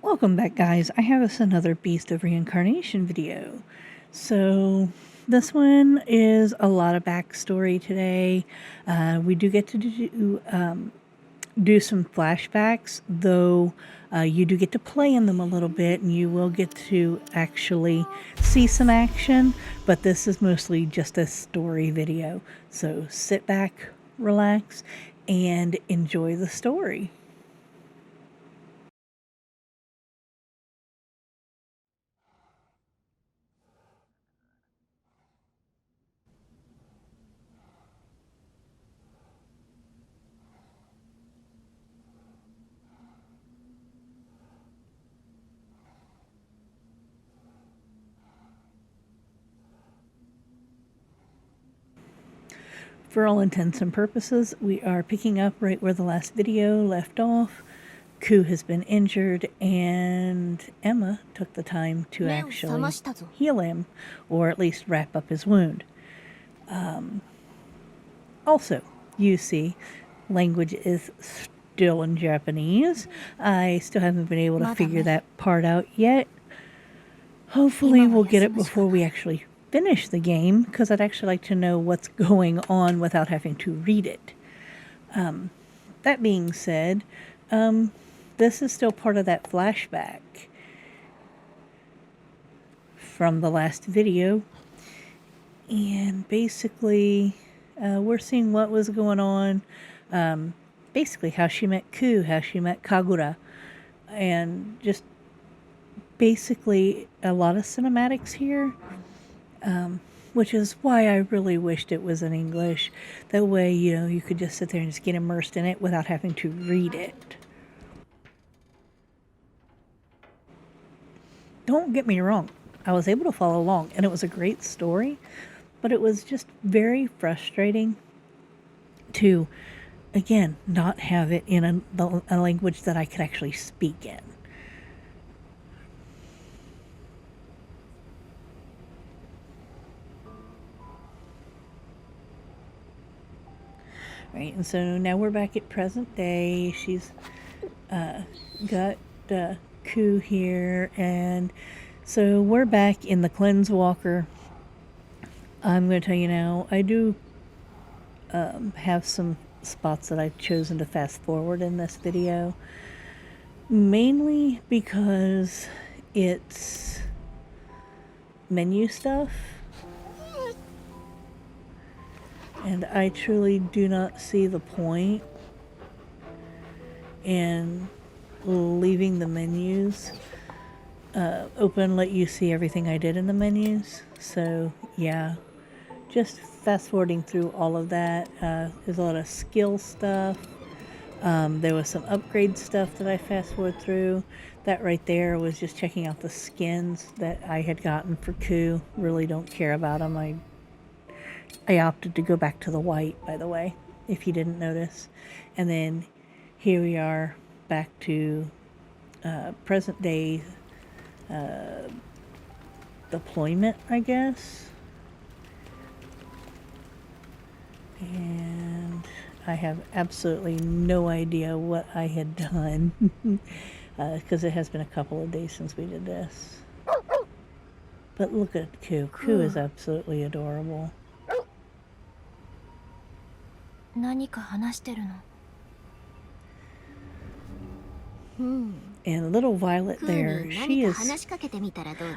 Welcome back, guys. I have us another Beast of Reincarnation video. So this one is a lot of backstory today. We do get to do some flashbacks, though you do get to play in them a little bit, and you will get to actually see some action, but this is mostly just a story video. So sit back, relax, and enjoy the story. For all intents and purposes, we are picking up right where the last video left off. Ku has been injured, and Emma took the time to actually heal him, or at least wrap up his wound. Also, you see, language is still in Japanese. I still haven't been able to figure that part out yet. Hopefully we'll get it before we actually finish the game, because I'd actually like to know what's going on without having to read it. That being said, this is still part of that flashback from the last video, and basically we're seeing what was going on, basically how she met Ku, how she met Kagura, and just basically a lot of cinematics here, which is why I really wished it was in English. That way, you know, you could just sit there and just get immersed in it without having to read it. Don't get me wrong, I was able to follow along, and it was a great story, but it was just very frustrating to, again, not have it in a language that I could actually speak in. Right, and so now we're back at present day. She's got Ku here, and so we're back in the Cleanse Walker. I'm going to tell you now, I do have some spots that I've chosen to fast forward in this video, mainly because it's menu stuff. And I truly do not see the point in leaving the menus open, let you see everything I did in the menus. So yeah, just fast forwarding through all of that. There's a lot of skill stuff. There was some upgrade stuff that I fast forward through. That right there was just checking out the skins that I had gotten for Ku. Really don't care about them. I opted to go back to the white, by the way, if you didn't notice. And then here we are back to present day deployment, I guess. And I have absolutely no idea what I had done, because it has been a couple of days since we did this. But look at Ku. Ku is absolutely adorable. And little Violet there, she is...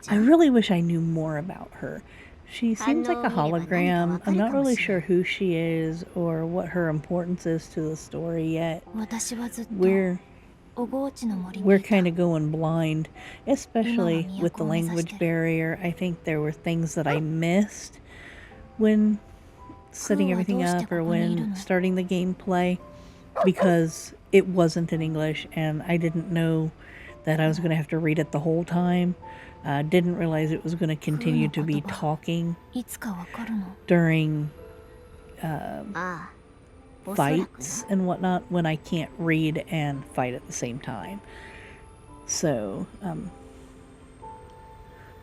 I really wish I knew more about her. She seems like a hologram. I'm not really sure who she is or what her importance is to the story yet. We're kind of going blind, especially with the language barrier. I think there were things that I missed when setting everything up or when starting the gameplay, because it wasn't in English and I didn't know that I was going to have to read it the whole time. Didn't realize it was going to continue to be talking during fights and whatnot when I can't read and fight at the same time. So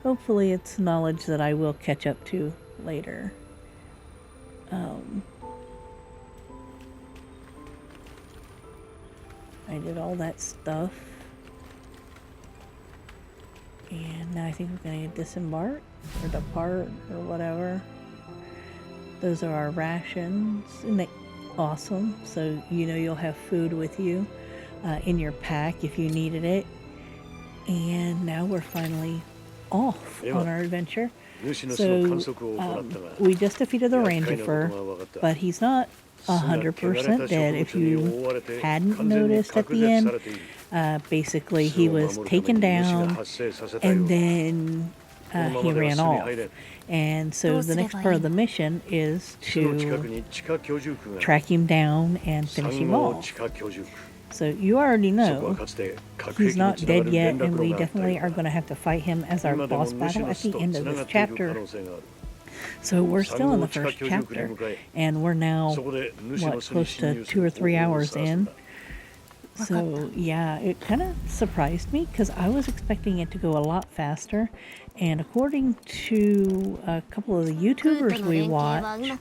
hopefully it's knowledge that I will catch up to later. I did all that stuff. And now I think we're going to disembark or depart or whatever. Those are our rations. Isn't that awesome? So you know you'll have food with you in your pack if you needed it. And now we're finally off on our adventure. So we just defeated the Rangerfer, but he's not 100% dead. If you hadn't noticed at the end, basically he was taken down and then he ran off. And so the next part of the mission is to track him down and finish him off. So you already know he's not dead yet, and we definitely are going to have to fight him as our boss battle at the end of this chapter. So we're still in the first chapter, and we're now, what, close to 2 or 3 hours in. So yeah, it kind of surprised me because I was expecting it to go a lot faster. And according to a couple of the YouTubers we watched,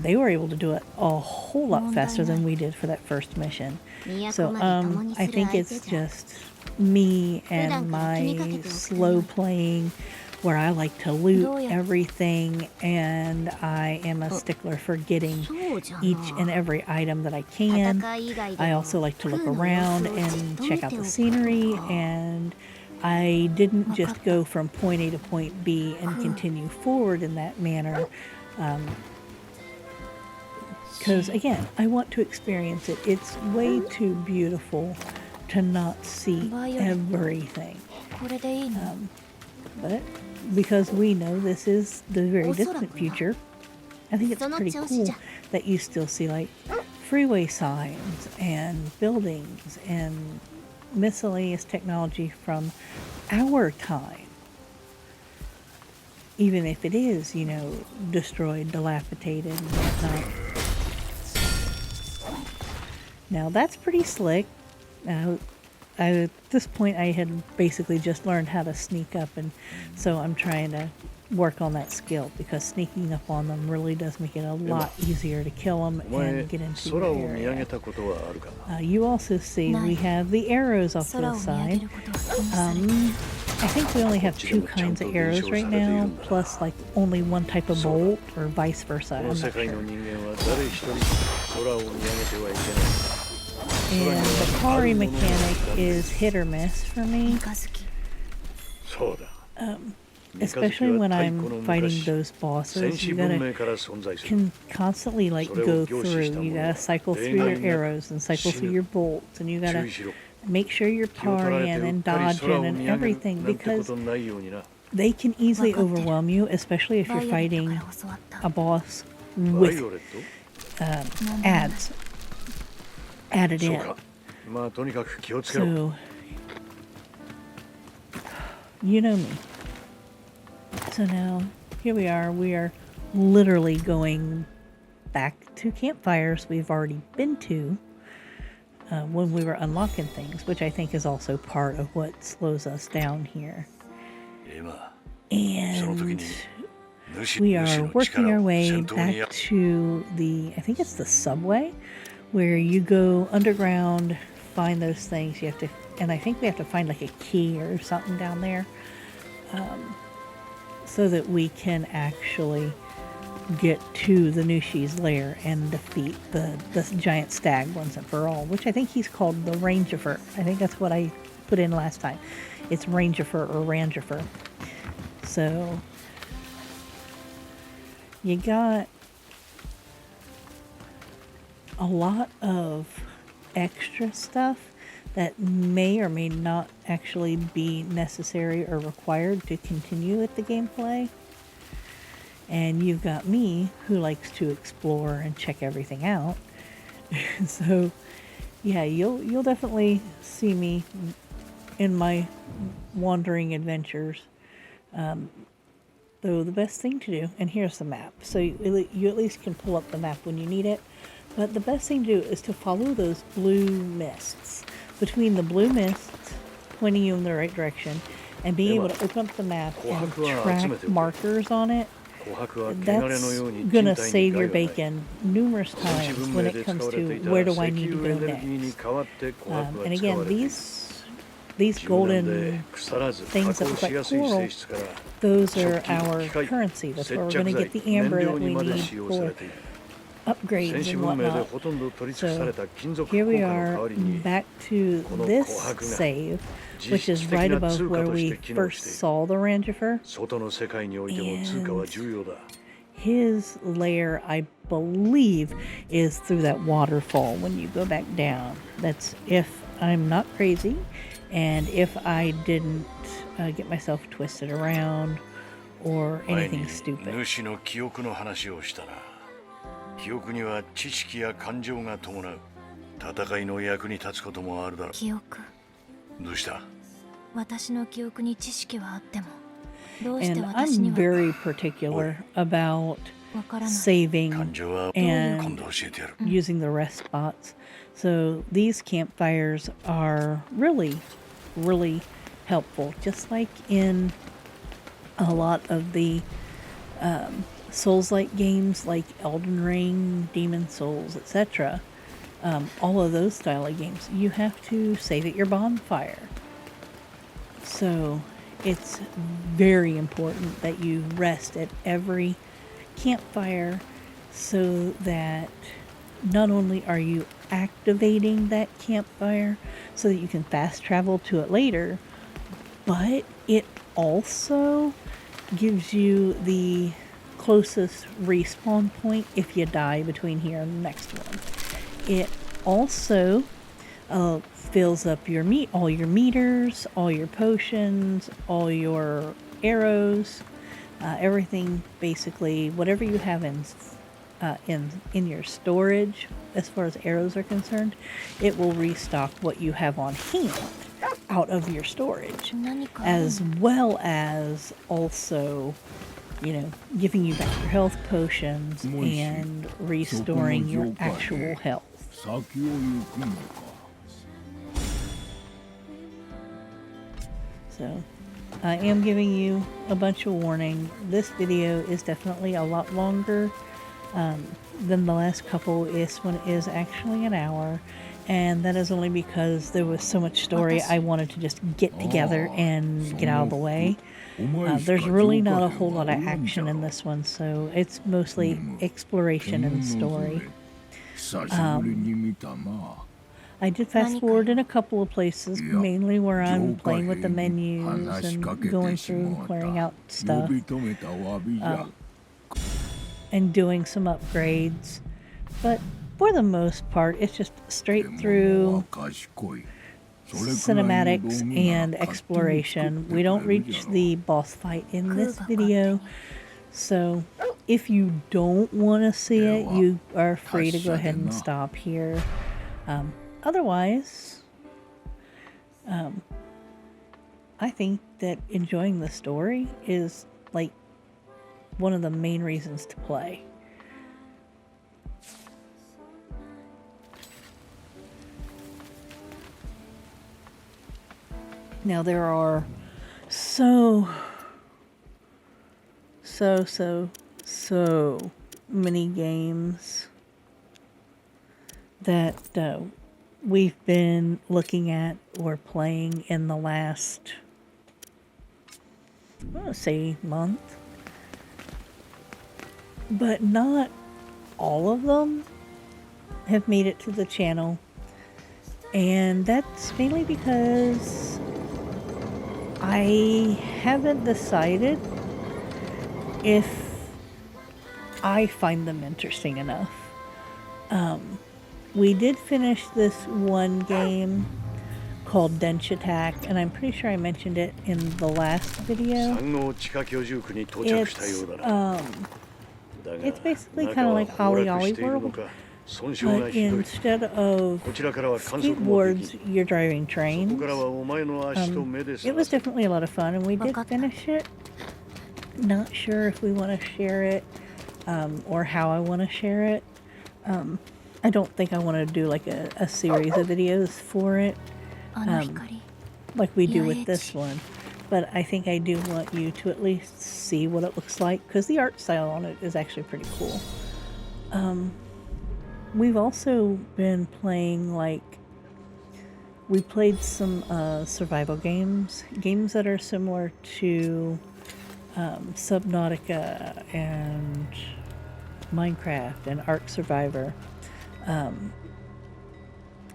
they were able to do it a whole lot faster than we did for that first mission. So I think it's just me and my slow playing where I like to loot everything, and I am a stickler for getting each and every item that I can. I also like to look around and check out the scenery, and I didn't just go from point A to point B and continue forward in that manner, because again, I want to experience it. It's way too beautiful to not see everything. But because we know this is the very distant future, I think it's pretty cool that you still see like freeway signs and buildings and miscellaneous technology from our time, even if it is, you know, destroyed, dilapidated, and whatnot. Now that's pretty slick. Now, at this point I had basically just learned how to sneak up, and so I'm trying to work on that skill, because sneaking up on them really does make it a lot easier to kill them and get into the area. You also see we have the arrows off to the side. I think we only have 2 kinds of arrows right now, plus like only 1 type of bolt, or vice versa. I'm not sure. And the parry mechanic is hit or miss for me. Especially when I'm fighting those bosses, you gotta constantly like go through. You gotta cycle through your arrows and cycle through your bolts, and you gotta make sure you're parrying and dodging and everything, because they can easily overwhelm you, especially if you're fighting a boss with ads added in. So, you know me. So now, here we are literally going back to campfires we've already been to when we were unlocking things, which I think is also part of what slows us down here. And we are working our way back to I think it's the subway, where you go underground, find those things. You have to, and I think we have to find like a key or something down there, so that we can actually get to the Nushi's lair and defeat the giant stag once and for all, which I think he's called the Rangerfer. I think that's what I put in last time. It's Rangerfer or Rangerfer. So you got a lot of extra stuff that may or may not actually be necessary or required to continue with the gameplay. And you've got me, who likes to explore and check everything out. So yeah, you'll definitely see me in my wandering adventures. Though the best thing to do, and here's the map, so you at least can pull up the map when you need it, but the best thing to do is to follow those blue mists. Between the blue mists pointing you in the right direction and being able to open up the map and track markers on it, that's gonna save your bacon numerous times when it comes to where do I need to go next. And again, these these golden things that look like coral, those are our currency. That's where we're going to get the amber that we need for upgrades and whatnot. So here we are back to this save, which is right above where we first saw the Rangifer. And his lair, I believe, is through that waterfall when you go back down. That's if I'm not crazy, and if I didn't get myself twisted around or anything stupid. 記憶には知識や感情が伴う。戦いの役に立つこともあるだろう。記憶。どうした？私の記憶に知識はあっても、どうして私には。And I'm very particular about saving and using the rest spots. So these campfires are really, really helpful. Just like in a lot of the Souls-like games like Elden Ring, Demon Souls, etc. All of those style of games, you have to save at your bonfire. So it's very important that you rest at every campfire so that not only are you activating that campfire so that you can fast travel to it later, but it also gives you the closest respawn point if you die between here and the next one. It also fills up your all your meters, all your potions, all your arrows, everything basically, whatever you have in your storage as far as arrows are concerned, it will restock what you have on hand out of your storage, as well as also, you know, giving you back your health potions and restoring your actual health. So, I am giving you a bunch of warning. This video is definitely a lot longer than the last couple. This one is actually an hour, and that is only because there was so much story I wanted to just get together and get out of the way. There's really not a whole lot of action in this one, so it's mostly exploration and story. I did fast forward in a couple of places, mainly where I'm playing with the menus and going through and clearing out stuff, and doing some upgrades, but for the most part it's just straight through cinematics and exploration. We don't reach the boss fight in this video, so if you don't want to see it, you are free to go ahead and stop here. Otherwise, I think that enjoying the story is like one of the main reasons to play. Now there are so many games that we've been looking at or playing in the last, I want to say, month. But not all of them have made it to the channel. And that's mainly because I haven't decided if I find them interesting enough. We did finish this one game called Dench Attack, and I'm pretty sure I mentioned it in the last video. It's basically kind of like Ollie Ollie World, but instead of skateboards, you're driving trains. It was definitely a lot of fun, and we did finish it. Not sure if we want to share it, or how I want to share it. I don't think I want to do like a series of videos for it, like we do with this one. But I think I do want you to at least see what it looks like, because the art style on it is actually pretty cool. We've also been playing, like, we played some survival games that are similar to Subnautica and Minecraft and Ark Survivor.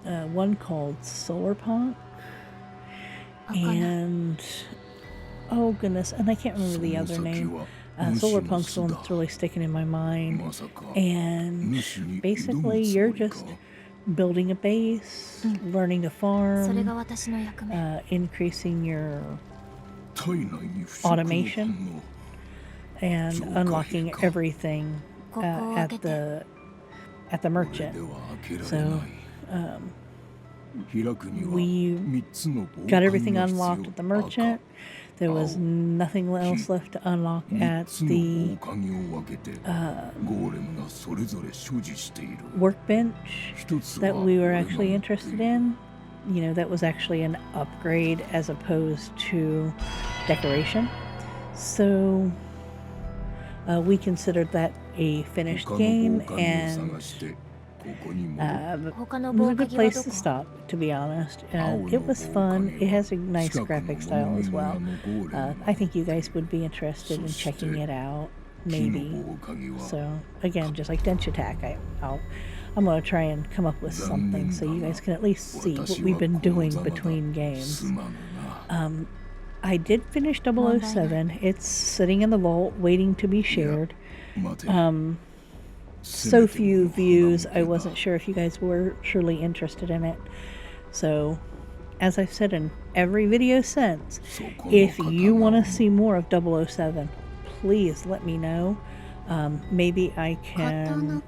One called Solarpunk, and oh goodness, and I can't remember the other name. Solarpunk's the one that's really sticking in my mind, and basically you're just building a base, learning to farm, increasing your automation, and unlocking everything at the merchant. So we got everything unlocked at the merchant. There was nothing else left to unlock at the workbench that we were actually interested in. You know, that was actually an upgrade as opposed to decoration. So we considered that a finished game, and it was a good place to stop, to be honest. It was fun. It has a nice graphic style as well. I think you guys would be interested in checking it out, maybe. So again, just like Dench Attack, I'm going to try and come up with something so you guys can at least see what we've been doing between games. I did finish 007. It's sitting in the vault waiting to be shared. So few views, I wasn't sure if you guys were truly interested in it. So, as I've said in every video since, if you want to see more of 007, please let me know. Maybe I can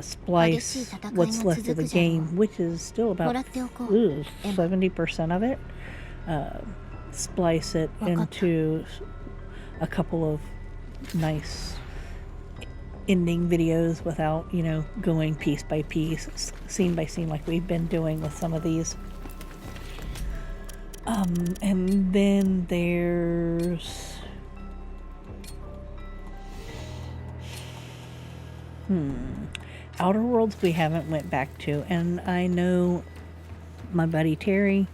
splice what's left of the game, which is still about 70% of it. Splice it into a couple of nice ending videos without, you know, going piece by piece, scene by scene like we've been doing with some of these. And then there's Outer Worlds we haven't went back to, and I know my buddy Terry,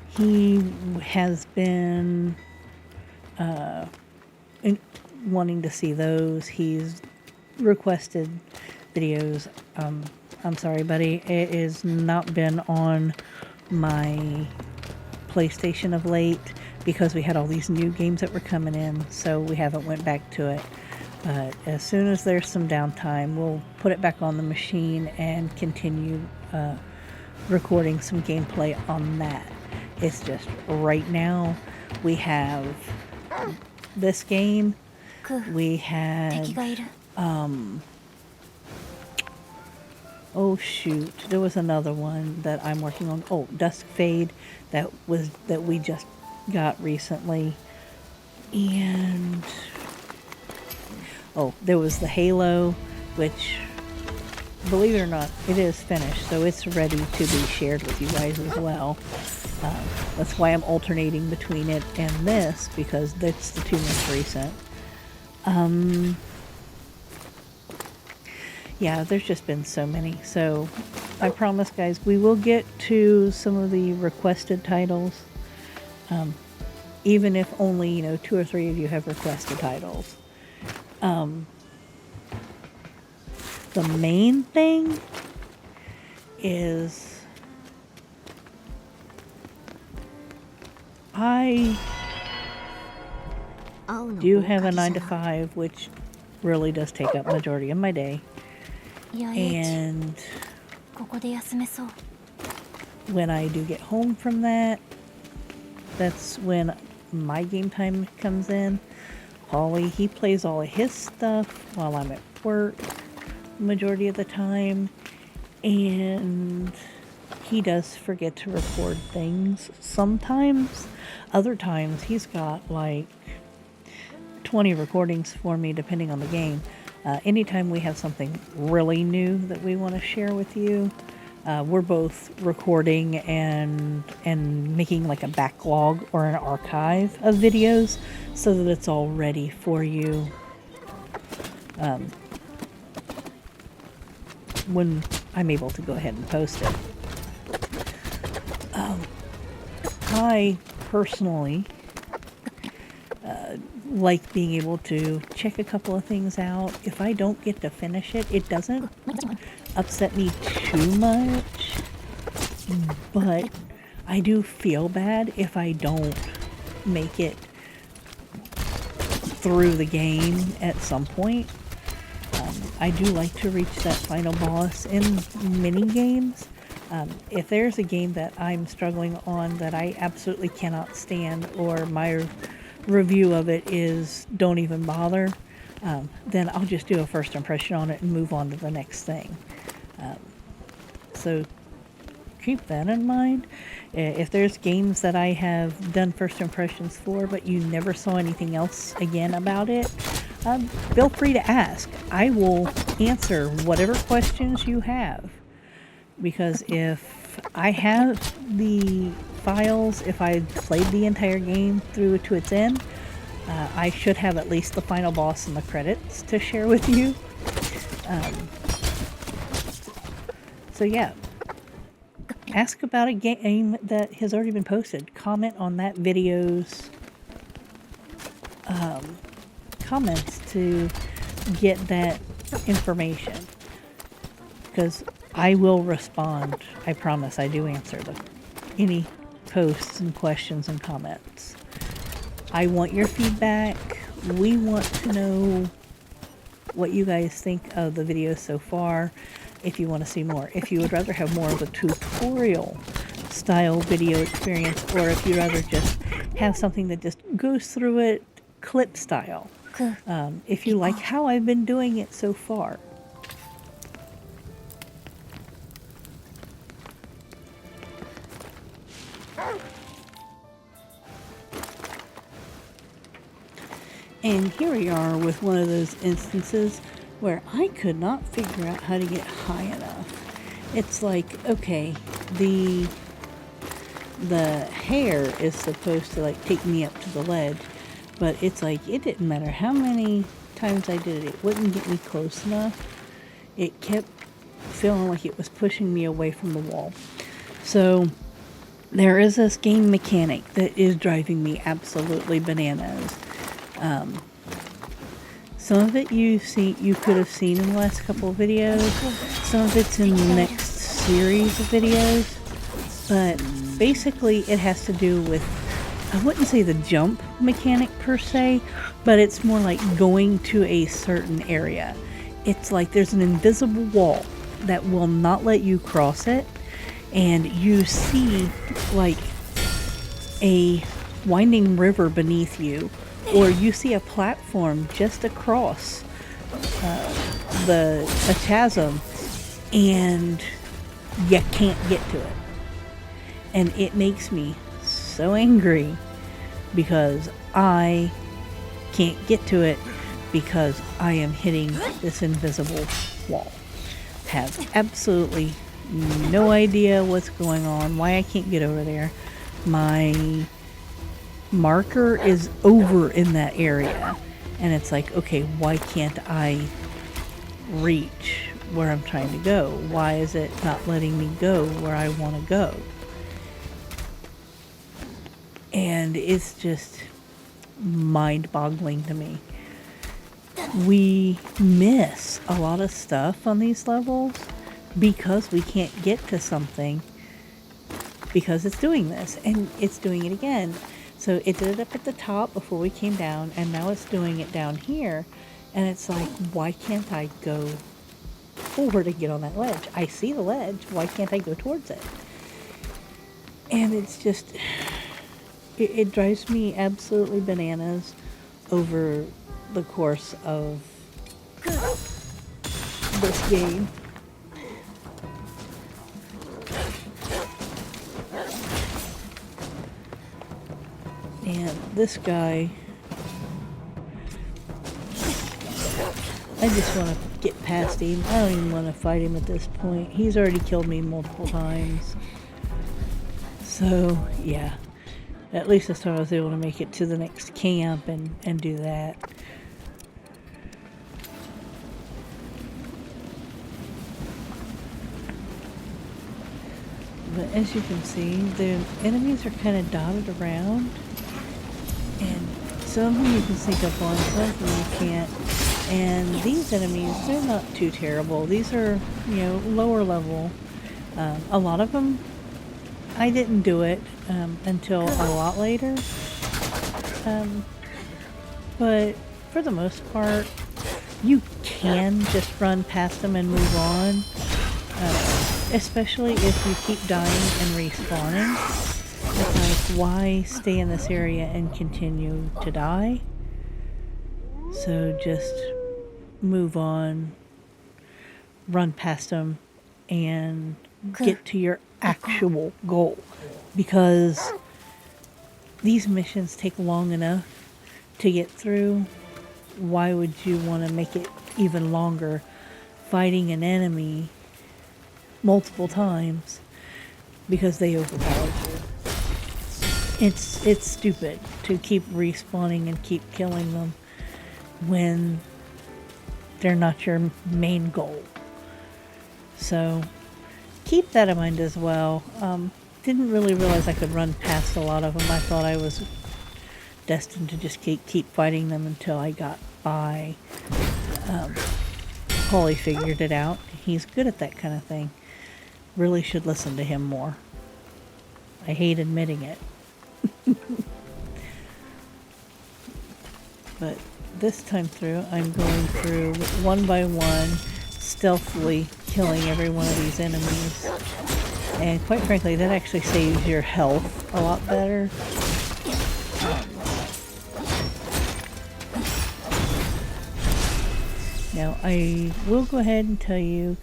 he has been wanting to see those. He's requested videos. I'm sorry, buddy. It has not been on my PlayStation of late because we had all these new games that were coming in, so we haven't went back to it. But as soon as there's some downtime, we'll put it back on the machine and continue recording some gameplay on that. It's just right now we have this game. We had oh shoot, there was another one that I'm working on. Oh, Dusk Fade, that we just got recently. And oh, there was the Halo, which, believe it or not, it is finished, so it's ready to be shared with you guys as well. That's why I'm alternating between it and this, because that's the two most recent. Yeah, there's just been so many. So I promise, guys, we will get to some of the requested titles. Even if only, you know, 2 or 3 of you have requested titles. The main thing is I do have a 9 to 5, which really does take up majority of my day. And when I do get home from that, that's when my game time comes in. Paulie, he plays all of his stuff while I'm at work majority of the time, and he does forget to record things sometimes. Other times he's got like 20 recordings for me depending on the game. Anytime we have something really new that we want to share with you, we're both recording and making like a backlog or an archive of videos so that it's all ready for you when I'm able to go ahead and post it. I personally like being able to check a couple of things out. If I don't get to finish it, it doesn't upset me too much, but I do feel bad if I don't make it through the game at some point. I do like to reach that final boss in mini games. If there's a game that I'm struggling on that I absolutely cannot stand, or my review of it is don't even bother, then I'll just do a first impression on it and move on to the next thing. So keep that in mind. If there's games that I have done first impressions for, but you never saw anything else again about it, feel free to ask. I will answer whatever questions you have. Because if I have the files, if I played the entire game through to its end, I should have at least the final boss and the credits to share with you. So yeah, ask about a game that has already been posted. Comment on that video's comments to get that information. Because I will respond. I promise I do answer any posts and questions and comments. I want your feedback. We want to know what you guys think of the video so far. If you want to see more. If you would rather have more of a tutorial style video experience, or if you'd rather just have something that just goes through it clip style. If you like how I've been doing it so far. And here we are with one of those instances where I could not figure out how to get high enough. It's like, okay, the hair is supposed to like take me up to the ledge, but it's like it didn't matter how many times I did it, it wouldn't get me close enough. It kept feeling like it was pushing me away from the wall. So there is this game mechanic that is driving me absolutely bananas. Some of it you could have seen in the last couple of videos. Some of it's in the next series of videos. But basically it has to do with, I wouldn't say the jump mechanic per se, but it's more like going to a certain area. It's like there's an invisible wall that will not let you cross it. And you see like a winding river beneath you, or you see a platform just across a chasm, and you can't get to it. And it makes me so angry because I can't get to it because I am hitting this invisible wall. Have absolutely no idea what's going on, why I can't get over there. My marker is over in that area, and it's like, okay, why can't I reach where I'm trying to go? Why is it not letting me go where I want to go? And it's just mind-boggling to me. We miss a lot of stuff on these levels because we can't get to something because it's doing this, and it's doing it again. So it did it up at the top before we came down, and now it's doing it down here. And it's like, why can't I go forward and get on that ledge? I see the ledge. Why can't I go towards it? And it's just, it drives me absolutely bananas over the course of this game. And this guy, I just want to get past him. I don't even want to fight him at this point. He's already killed me multiple times. So, yeah. At least this time I was able to make it to the next camp and do that. But as you can see, the enemies are kind of dotted around, and some of them you can sneak up on, some of them you can't. And these enemies, they're not too terrible. These are, you know, lower level. A lot of them, I didn't do it until a lot later. But for the most part, you can just run past them and move on. Especially if you keep dying and respawning. It's like, why stay in this area and continue to die? So just move on, run past them, and get to your actual goal. Because these missions take long enough to get through. Why would you want to make it even longer fighting an enemy multiple times because they overpowered you? It's stupid to keep respawning and keep killing them when they're not your main goal. So keep that in mind as well. Didn't really realize I could run past a lot of them. I thought I was destined to just keep fighting them until I got by. Paulie figured it out. He's good at that kind of thing. Really should listen to him more. I hate admitting it. But this time through, I'm going through one by one, stealthily killing every one of these enemies. And quite frankly, that actually saves your health a lot better. Now, I will go ahead and tell you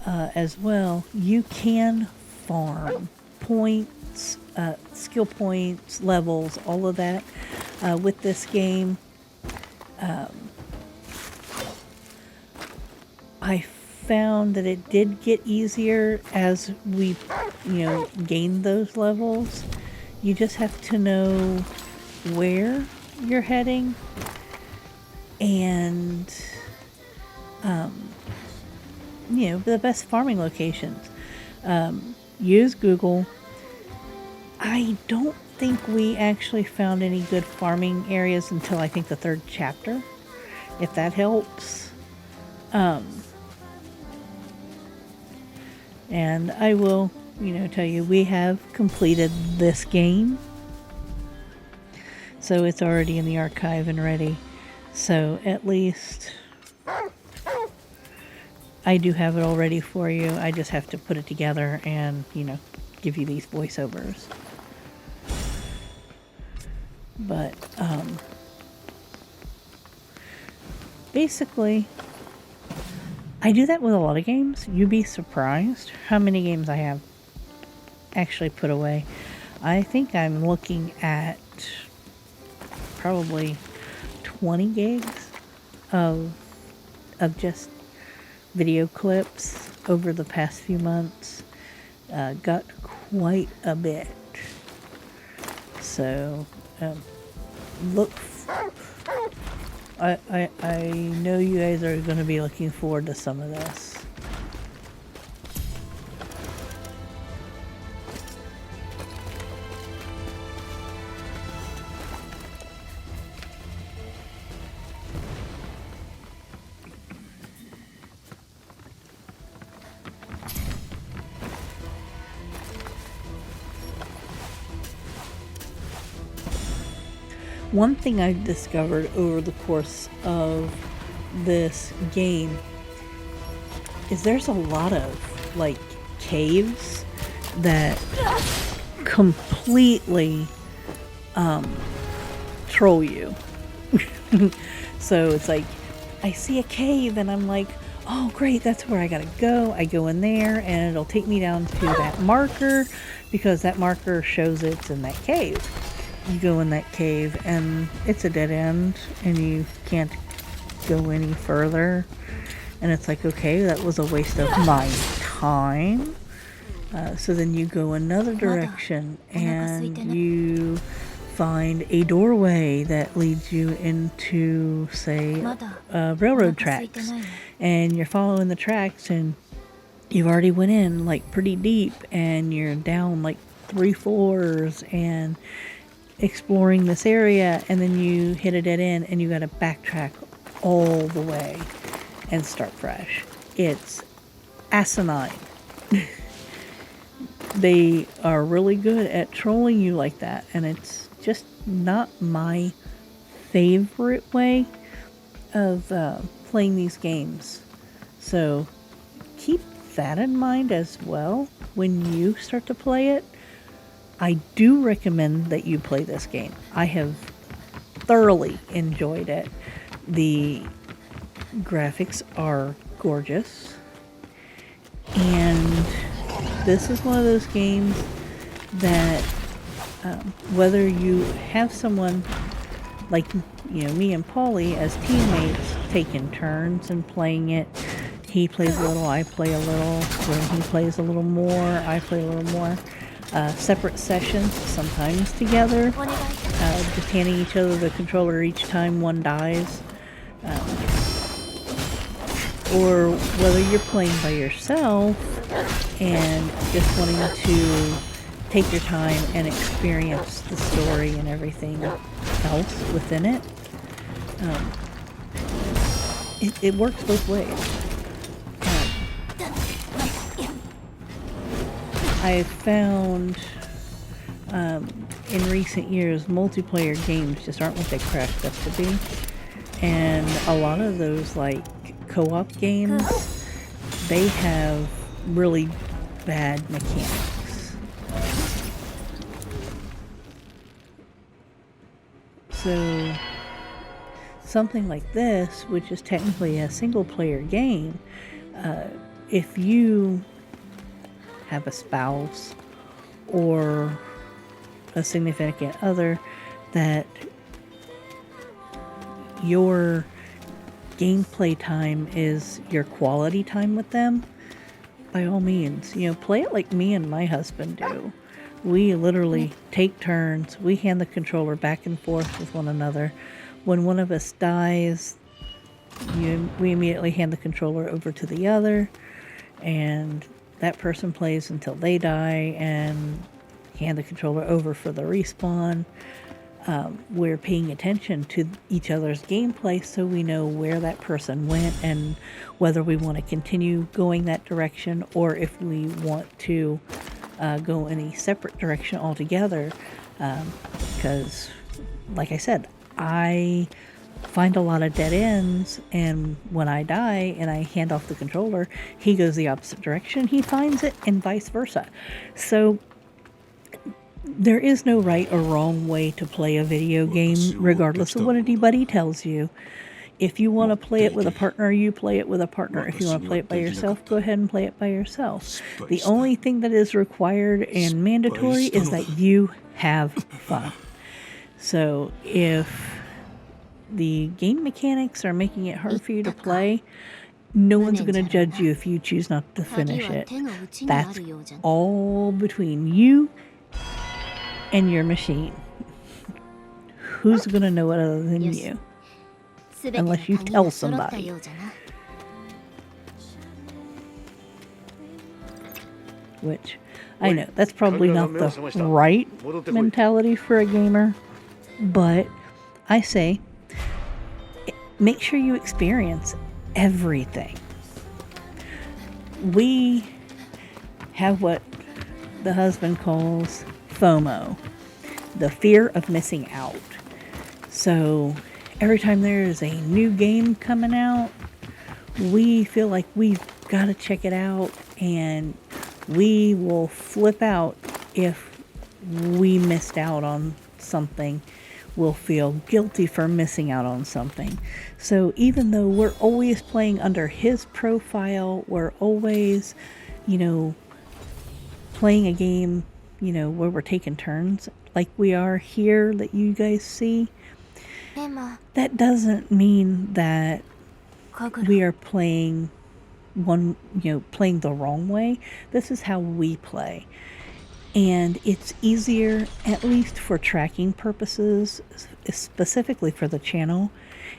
as well, you can farm points, skill points, levels, all of that with this game. I found that it did get easier as we, gained those levels. You just have to know where you're heading and, the best farming locations. Use Google. I don't think we actually found any good farming areas until I think the 3rd chapter, if that helps. And I will, tell you, we have completed this game. So it's already in the archive and ready. So at least I do have it all ready for you. I just have to put it together and, give you these voiceovers. But, basically, I do that with a lot of games. You'd be surprised how many games I have actually put away. I think I'm looking at probably 20 gigs of just video clips over the past few months. Got quite a bit. So, look, I know you guys are going to be looking forward to some of this. One thing I've discovered over the course of this game is there's a lot of, caves that completely, troll you. So it's like, I see a cave and I'm like, oh great, that's where I gotta go. I go in there and it'll take me down to that marker because that marker shows it's in that cave. You go in that cave and it's a dead end and you can't go any further. And it's like, okay, that was a waste of my time. So then you go another direction and you find a doorway that leads you into, say, railroad tracks. And you're following the tracks and you've already went in like pretty deep and you're down like 3 floors and exploring this area, and then you hit a dead end and you got to backtrack all the way and start fresh. It's asinine. They are really good at trolling you like that, and it's just not my favorite way of playing these games. So keep that in mind as well when you start to play it. I do recommend that you play this game. I have thoroughly enjoyed it. The graphics are gorgeous, and this is one of those games that whether you have someone like, you know, me and Paulie as teammates taking turns and playing it, he plays a little, I play a little, when he plays a little more, I play a little more, separate sessions, sometimes together, just handing each other the controller each time one dies, or whether you're playing by yourself and just wanting to take your time and experience the story and everything else within it. It works both ways. I've found in recent years multiplayer games just aren't what they cracked up to be, and a lot of those like co-op games, they have really bad mechanics. So something like this, which is technically a single player game, if you have a spouse or a significant other that your gameplay time is your quality time with them, by all means, you know, play it like me and my husband do. We literally take turns. We hand the controller back and forth with one another. When one of us dies, we immediately hand the controller over to the other, and that person plays until they die and hand the controller over for the respawn. We're paying attention to each other's gameplay so we know where that person went and whether we want to continue going that direction or if we want to go in a separate direction altogether. Because, like I said, I find a lot of dead ends, and when I die and I hand off the controller, he goes the opposite direction, he finds it, and vice versa. So there is no right or wrong way to play a video game, regardless of what anybody tells you. If you want to play it with a partner, you play it with a partner. If you want to play it by yourself, go ahead and play it by yourself. The only thing that is required and mandatory is that you have fun. So if the game mechanics are making it hard for you to play, no one's going to judge you if you choose not to finish it. That's all between you and your machine. Who's going to know it other than you? Unless you tell somebody. Which, I know, that's probably not the right mentality for a gamer, but I say, make sure you experience everything. We have what the husband calls FOMO, the fear of missing out. So every time there is a new game coming out, we feel like we've got to check it out, and we will flip out if we missed out on something. We'll feel guilty for missing out on something. So even though we're always playing under his profile, we're always, playing a game, where we're taking turns like we are here that you guys see, that doesn't mean that we are playing playing the wrong way. This is how we play. And it's easier, at least for tracking purposes, specifically for the channel,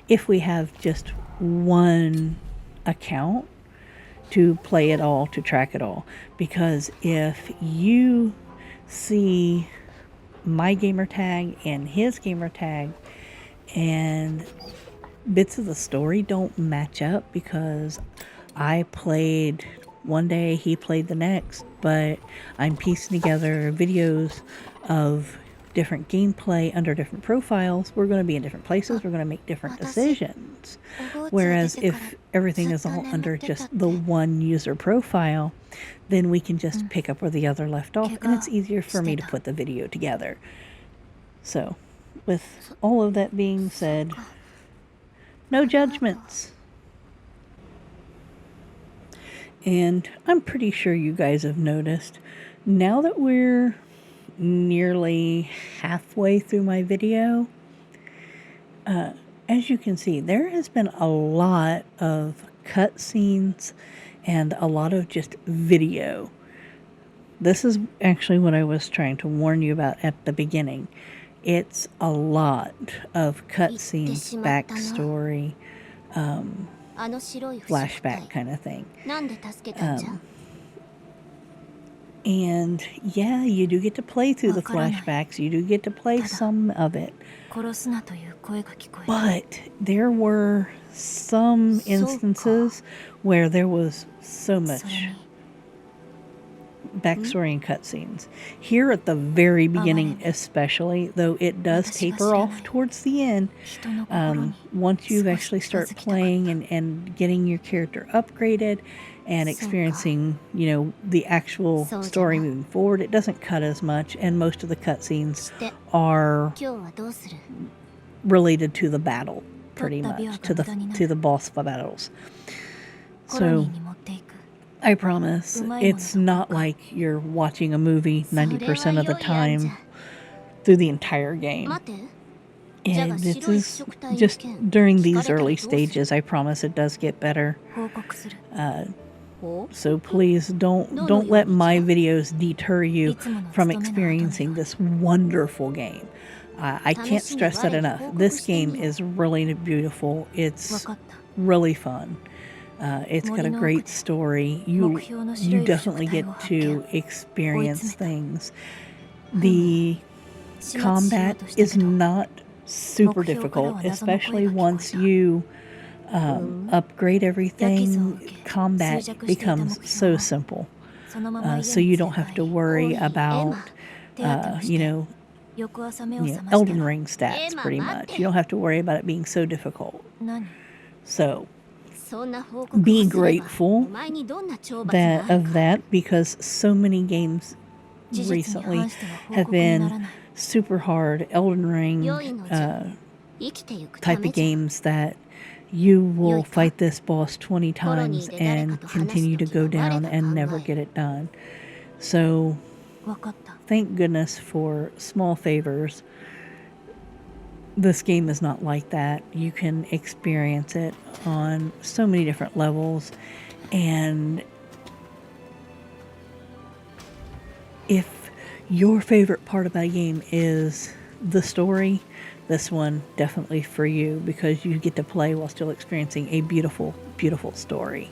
if we have just one account to play it all, to track it all. Because if you see my gamer tag and his gamer tag and bits of the story don't match up, because I played one day, he played the next, but I'm piecing together videos of different gameplay under different profiles, we're going to be in different places, we're going to make different decisions. Whereas if everything is all under just the one user profile, then we can just pick up where the other left off, and it's easier for me to put the video together. So, with all of that being said, no judgments. And I'm pretty sure you guys have noticed, now that we're nearly halfway through my video, as you can see, there has been a lot of cutscenes and a lot of just video. This is actually what I was trying to warn you about at the beginning. It's a lot of cutscenes, backstory, flashback kind of thing. And yeah, you do get to play through the flashbacks, you do get to play some of it. But there were some instances where there was so much backstory and cutscenes. Here at the very beginning especially, though it does taper off towards the end, once you actually start playing and getting your character upgraded and experiencing, you know, the actual story moving forward, it doesn't cut as much, and most of the cutscenes are related to the battle, pretty much, to the boss battles. So I promise, it's not like you're watching a movie 90% of the time through the entire game. And it is just during these early stages, I promise it does get better. So please don't let my videos deter you from experiencing this wonderful game. I can't stress that enough. This game is really beautiful. It's really fun. It's got a great story. You definitely get to experience things. The combat is not super difficult, especially once you upgrade everything. Combat becomes so simple. So you don't have to worry about, Elden Ring stats, pretty much. You don't have to worry about it being so difficult. So be grateful of that, because so many games recently have been super hard Elden Ring type of games that you will fight this boss 20 times and continue to go down and never get it done. So thank goodness for small favors. This game is not like that. You can experience it on so many different levels, and if your favorite part about a game is the story, this one definitely for you, because you get to play while still experiencing a beautiful, beautiful story.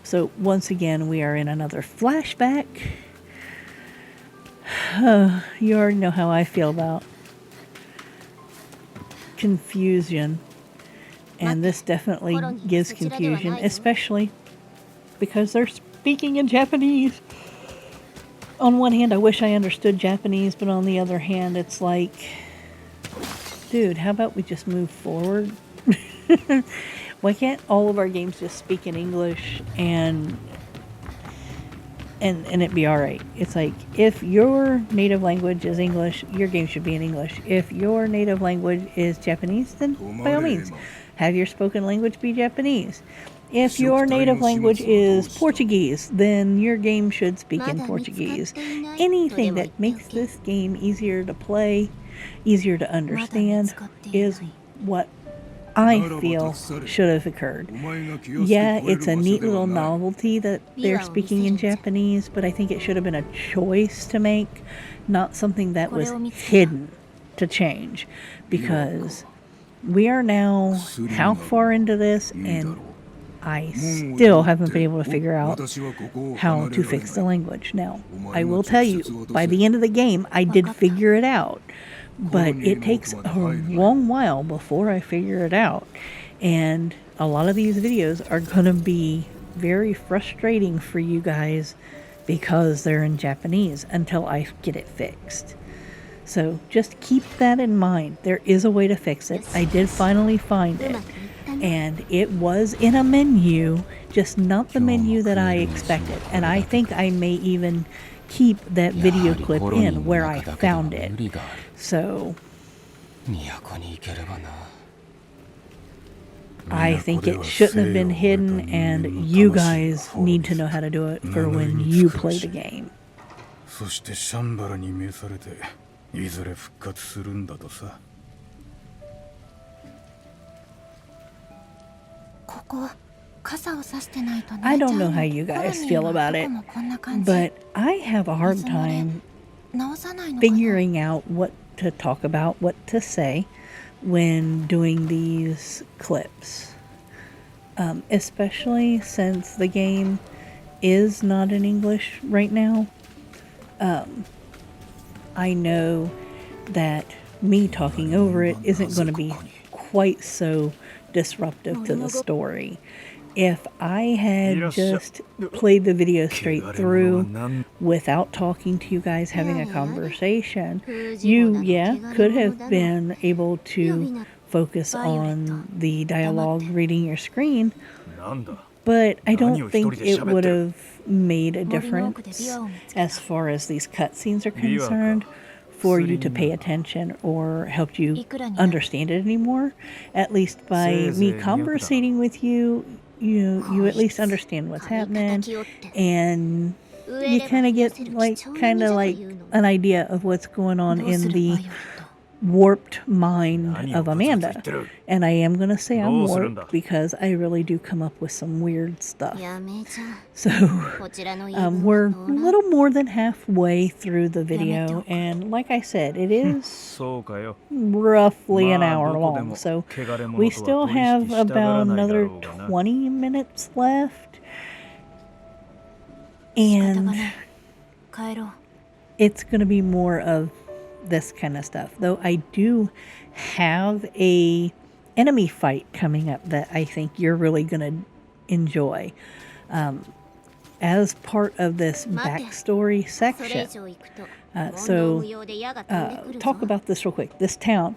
So once again, we are in another flashback. You already know how I feel about confusion, and this definitely gives confusion, especially because they're speaking in Japanese. On one hand, I wish I understood Japanese, but on the other hand, it's like, dude, how about we just move forward? Why can't all of our games just speak in English and it be alright? It's like, if your native language is English, your game should be in English. If your native language is Japanese, then by all means, have your spoken language be Japanese. If your native language is Portuguese, then your game should speak in Portuguese. Anything that makes this game easier to play, easier to understand, is what I feel should have occurred. Yeah, it's a neat little novelty that they're speaking in Japanese, but I think it should have been a choice to make, not something that was hidden to change. Because we are now how far into this, and I still haven't been able to figure out how to fix the language. Now, I will tell you, by the end of the game, I did figure it out. But it takes a long while before I figure it out. And a lot of these videos are going to be very frustrating for you guys because they're in Japanese until I get it fixed. So just keep that in mind. There is a way to fix it. I did finally find it. And it was in a menu, just not the menu that I expected. And I think I may even keep that video clip in where I found it. So I think it shouldn't have been hidden, and you guys need to know how to do it for when you play the game. そしてシャンバラに召されていずれ復活するんだとさ。I don't know how you guys feel about it, but I have a hard time figuring out what to talk about, what to say when doing these clips. Especially since the game is not in English right now. I know that me talking over it isn't going to be quite so disruptive to the story. If I had just played the video straight through without talking to you guys, having a conversation, you, could have been able to focus on the dialogue reading your screen, but I don't think it would have made a difference as far as these cutscenes are concerned for you to pay attention or help you understand it anymore. At least by me conversating with you, you at least understand what's happening, and you kind of get like an idea of what's going on in the warped mind of Amanda. And I am going to say I'm warped because I really do come up with some weird stuff. So we're a little more than halfway through the video, and like I said, it is roughly an hour long, so we still have about another 20 minutes left, and it's going to be more of this kind of stuff, though I do have a enemy fight coming up that I think you're really going to enjoy as part of this backstory section. Talk about this real quick. This town,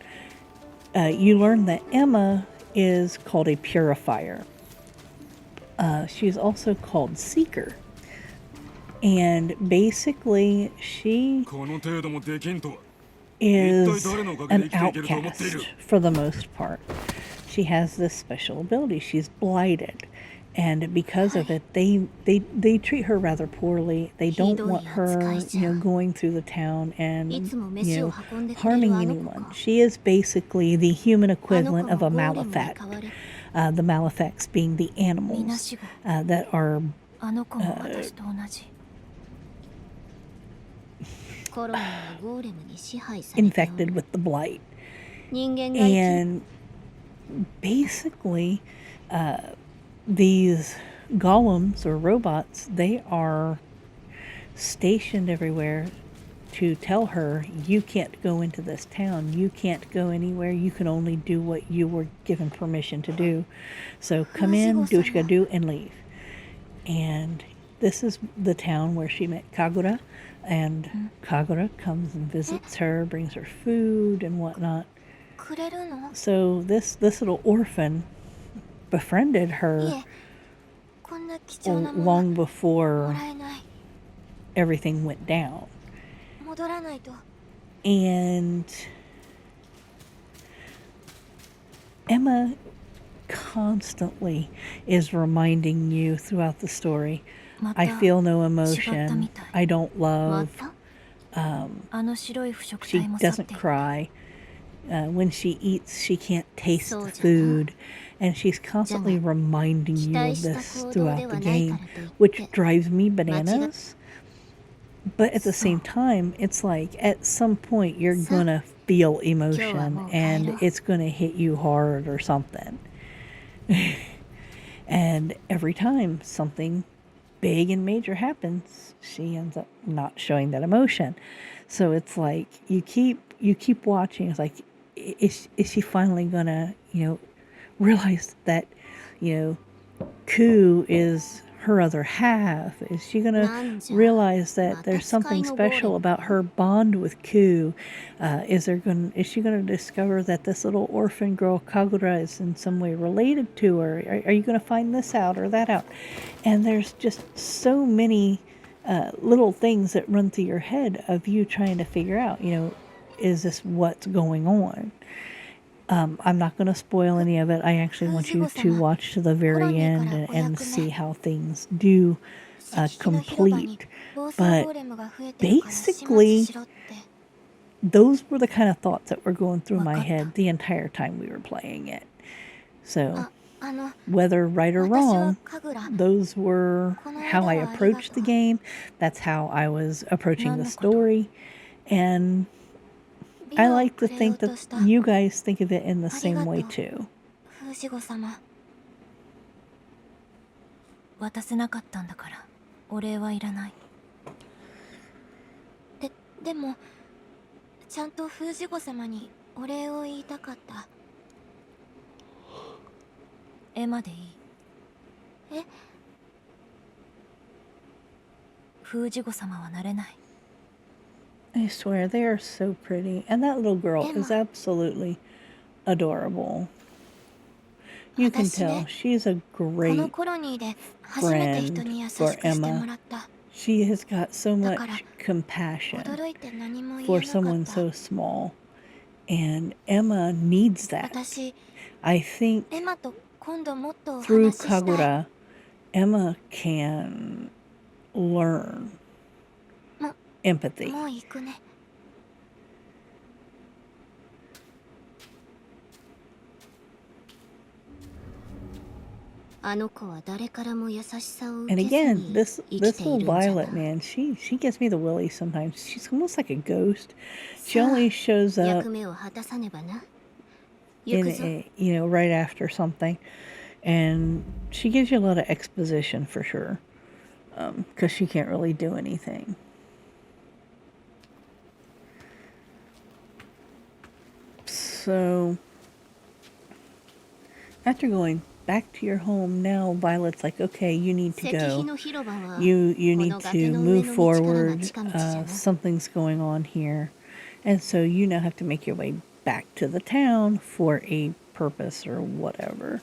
you learn that Emma is called a Purifier. She's also called Seeker. And basically, she is an outcast for the most part. She has this special ability. She's blighted. And because of it, they treat her rather poorly. They don't want her, going through the town and, harming anyone. She is basically the human equivalent of a Malefact. The Malefacts being the animals that are infected with the blight. And basically, these golems or robots, they are stationed everywhere to tell her, you can't go into this town, you can't go anywhere, you can only do what you were given permission to do. So come in, do what you gotta do, and leave. And this is the town where she met Kagura, and Kagura comes and visits her, brings her food and whatnot. So this little orphan befriended her long before everything went down. And Emma constantly is reminding you throughout the story, I feel no emotion, I don't love, she doesn't cry, when she eats she can't taste the food, and she's constantly reminding you of this throughout the game, which drives me bananas. But at the same time, it's like at some point you're gonna feel emotion and it's gonna hit you hard or something. And every time something big and major happens, she ends up not showing that emotion. So it's like you keep watching. It's like, is she finally gonna, realize that, Ku is her other half? Is she gonna realize that there's something special about her bond with Ku? Is she gonna discover that this little orphan girl Kagura is in some way related to her? Are you gonna find this out or that out? And there's just so many little things that run through your head of you trying to figure out, is this what's going on? I'm not going to spoil any of it. I actually want you to watch to the very end and see how things do complete. But basically, those were the kind of thoughts that were going through my head the entire time we were playing it. So, whether right or wrong, those were how I approached the game. That's how I was approaching the story. And I like to think that you guys think of it in the same way too. 渡せなかったんだからお礼はいらない。でもちゃんと風神様にお礼を言いたかった。エマでいい。え？風神様はなれない。I swear, they are so pretty. And that little girl is absolutely adorable. You can tell she's a great friend for Emma. She has got so much compassion for someone so small. And Emma needs that. I think through Kagura, Emma can learn empathy. And again, this little Violet, man, she gives me the willies sometimes. She's almost like a ghost. She only shows up in right after something, and she gives you a lot of exposition for sure, because she can't really do anything. So after going back to your home, now Violet's like, okay, you need to go. You need to move forward. Something's going on here. And so you now have to make your way back to the town for a purpose or whatever.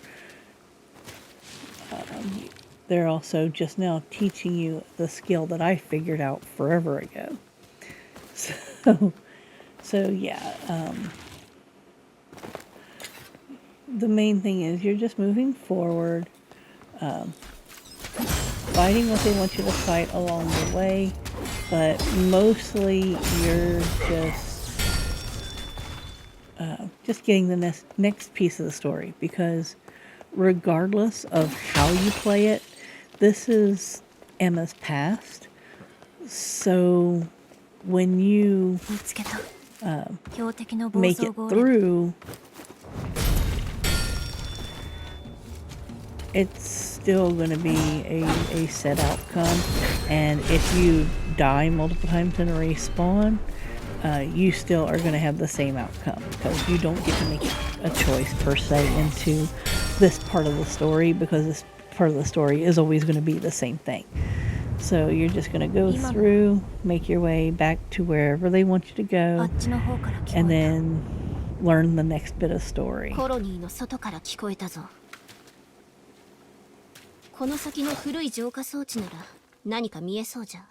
They're also just now teaching you the skill that I figured out forever ago. So yeah, the main thing is you're just moving forward, fighting what they want you to fight along the way, but mostly you're just getting the next piece of the story, because regardless of how you play it, this is Emma's past. So when you make it through, it's still going to be a set outcome. And if you die multiple times in a respawn, you still are going to have the same outcome, because you don't get to make a choice per se into this part of the story, because this part of the story is always going to be the same thing. So you're just going to go through, make your way back to wherever they want you to go, and then learn the next bit of story. この先の古い浄化装置なら何か見えそうじゃ。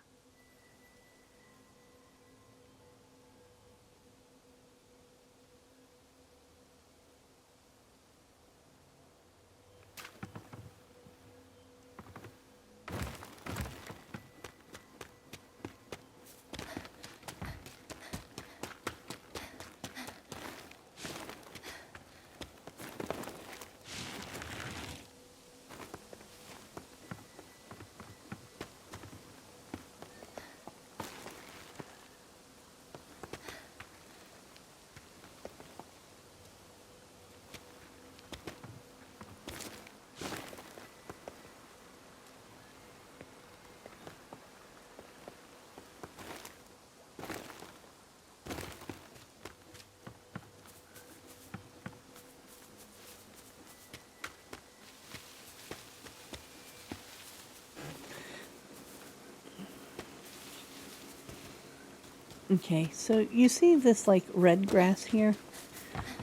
Okay, so you see this like red grass here?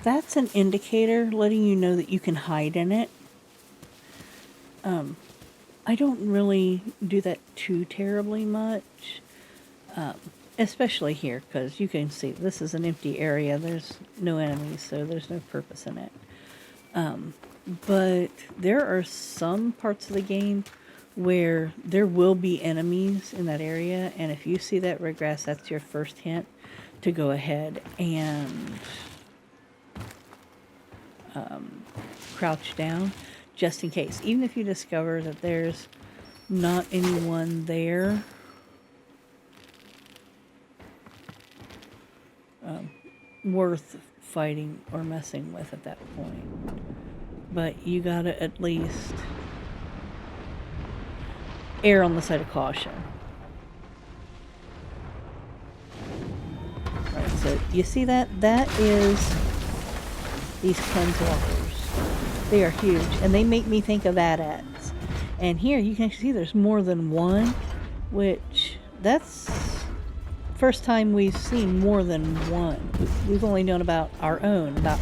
That's an indicator letting you know that you can hide in it. I don't really do that too terribly much, especially here, because you can see this is an empty area. There's no enemies, so there's no purpose in it. But there are some parts of the game where there will be enemies in that area, and if you see that red grass, that's your first hint to go ahead and crouch down just in case. Even if you discover that there's not anyone there, worth fighting or messing with at that point. But you gotta at least err on the side of caution. Right, so you see that? That is these cleanswalkers. They are huge, and they make me think of AT-ATs. And here you can see there's more than one, which that's first time we've seen more than one. We've only known about our own, about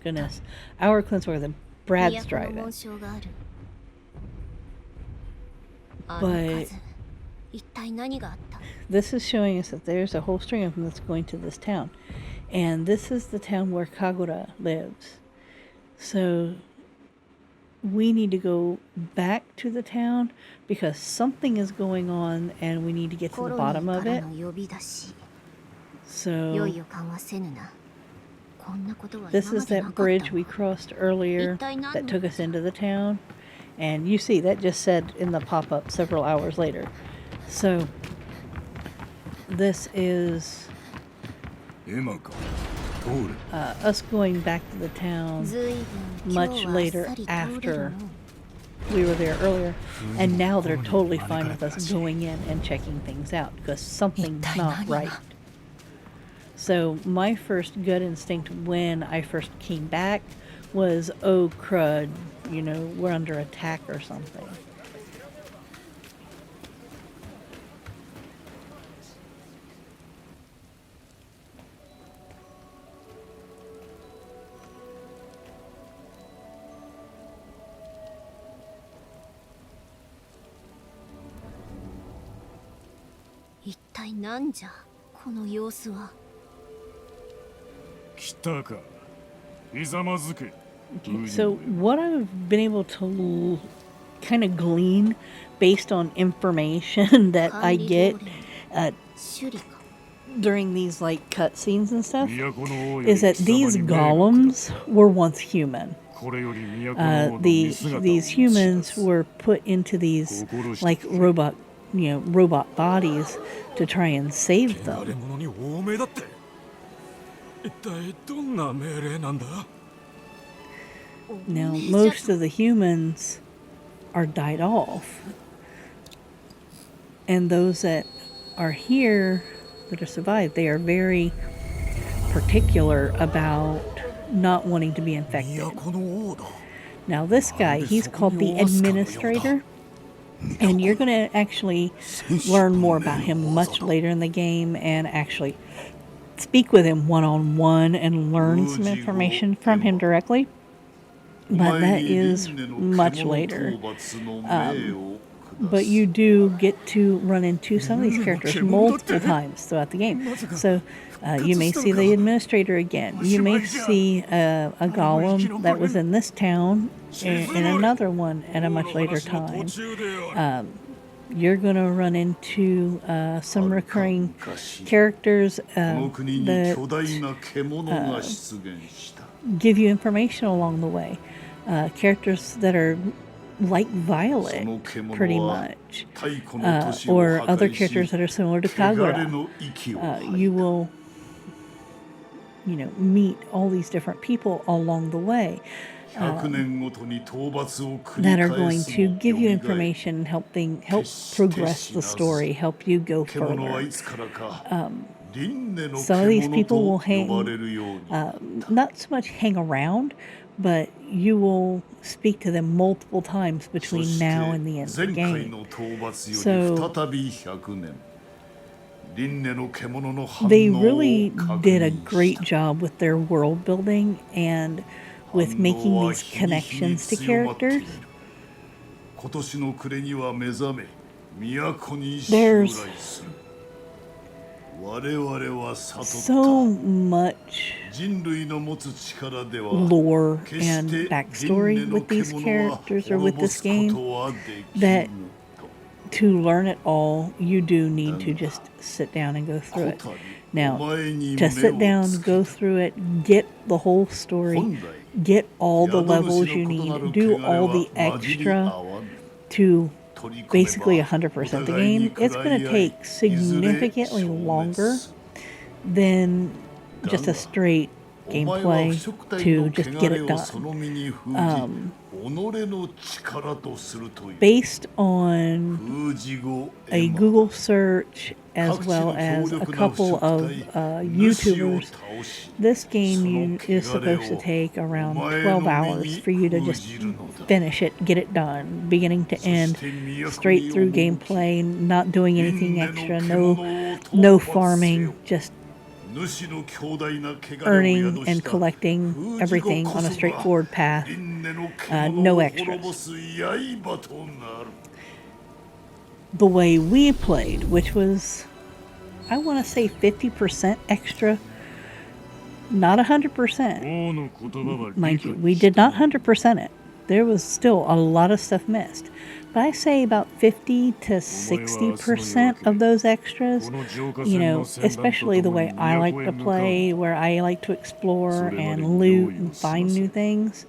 goodness, our cleanswalker that Brad's driving. But this is showing us that there's a whole string of them that's going to this town. And this is the town where Kagura lives. So we need to go back to the town because something is going on and we need to get to the bottom of it. So this is that bridge we crossed earlier that took us into the town. And you see, that just said in the pop-up several hours later. So this is us going back to the town much later after we were there earlier, and now they're totally fine with us going in and checking things out because something's not right. So my first gut instinct when I first came back was, oh crud, you know, we're under attack or something. Okay, so what I've been able to kind of glean based on information that I get during these like cutscenes and stuff is that these golems were once human. These humans were put into these like robot bodies to try and save them. Now, most of the humans are died off. And those that are here, that are survived, they are very particular about not wanting to be infected. Now, this guy, he's called the Administrator. And you're going to actually learn more about him much later in the game and actually speak with him one-on-one and learn some information from him directly. But that is much later. But you do get to run into some of these characters multiple times throughout the game. So you may see the Administrator again. You may see a golem that was in this town in another one at a much later time. You're going to run into some recurring characters that give you information along the way. Characters that are like Violet, pretty much, or other characters that are similar to Kagura. You will, meet all these different people along the way that are going to give you information, help progress the story, help you go further. Some of these people will hang, not so much hang around, but you will speak to them multiple times between now and the end of the game. So they really did a great job with their world building and with making these connections to characters. There's so much lore and backstory with these characters or with this game that to learn it all, you do need to just sit down and go through it. Now, to sit down, go through it, get the whole story, get all the levels you need, do all the extra to basically 100% the game, it's going to take significantly longer than just a straight gameplay to just get it done. Based on a Google search as well as a couple of YouTubers, this game is supposed to take around 12 hours for you to just finish it, get it done, beginning to end, straight through gameplay, not doing anything extra, no farming, just earning and collecting everything on a straightforward path, no extras. The way we played, which was, I want to say 50% extra, not 100%. Mind you, we did not 100% it. There was still a lot of stuff missed. But I say about 50 to 60% of those extras, especially the way I like to play, where I like to explore and loot and find new things,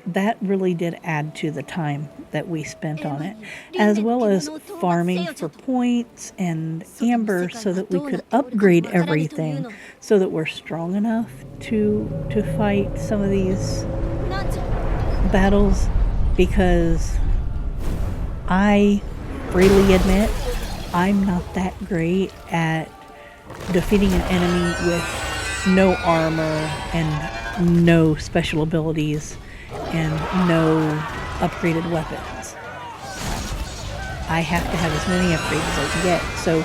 that really did add to the time that we spent on it, as well as farming for points and amber so that we could upgrade everything so that we're strong enough to fight some of these battles, because I freely admit I'm not that great at defeating an enemy with no armor and no special abilities and no upgraded weapons. I have to have as many upgrades as I can get. So